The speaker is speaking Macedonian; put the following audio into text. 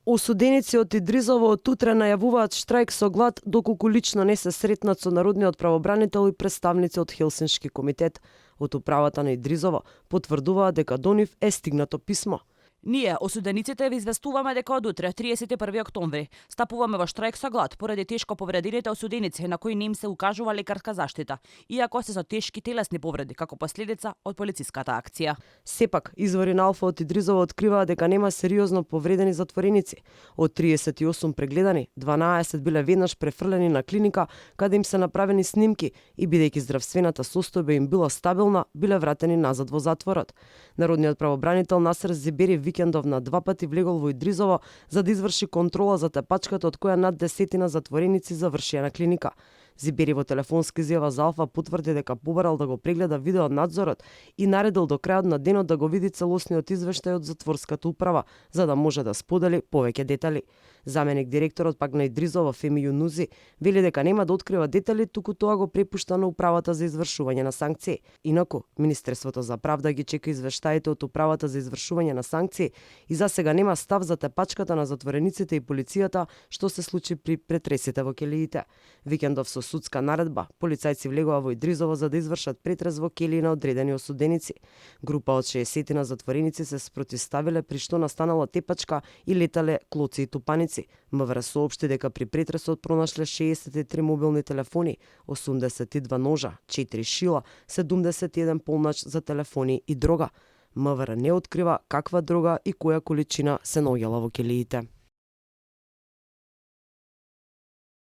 Осуденици од Идризово од утре најавуваат штрајк со глад доколку лично не се сретнат со народниот правобранител и представници од Хелсиншки комитет. Од управата на Идризово потврдуваат дека до нив е стигнато писмо. Ние, осудениците, ви известуваме дека од утре, 31 октомври, стапуваме во штрајк со глад поради тешко повредените осуденици на кои не им се укажува лекарска заштита, иако се со тешки телесни повреди како последица од полициската акција. Сепак, извори на Алфа од Идризово откриваат дека нема сериозно повредени затвореници. Од 38 прегледани, 12 биле веднаш префрлени на клиника, каде им се направени снимки и бидејќи здравствената состојба им била стабилна, биле вратени назад во затворот. Народниот правобранител Насер Зебери викендов на 2 пати влегол во Идризово за да изврши контрола за тепачката од која над 10 затвореници завршија на клиника. Зибери во телефонска изјава за Алфа потврди дека побарал да го прегледа видео надзорот и наредил до крајот на денот да го види целосниот извештај од затворската управа, за да може да сподели повеќе детали. Заменик директорот пак на Идризово Феми Јунузи вели дека нема да открива детали, туку тоа го препушта на управата за извршување на санкции. Инаку, Министерството за правда ги чека извештаите од управата за извршување на санкции и за сега нема став за тепачката на затворениците и полицијата што се случи при претресите во келиите. Викендов со судска наредба, полицајци влегува во Идризово за да извршат претрес во келии на одредени осуденици. Група од 60 затвореници се спротивставиле при што настанала тепачка и летале клоци и тупаници. МВР соопшти дека при претресот пронашле 63 мобилни телефони, 82 ножа, 4 шила, 71 полнач за телефони и дрога. МВР не открива каква дрога и која количина се наоѓала во келиите.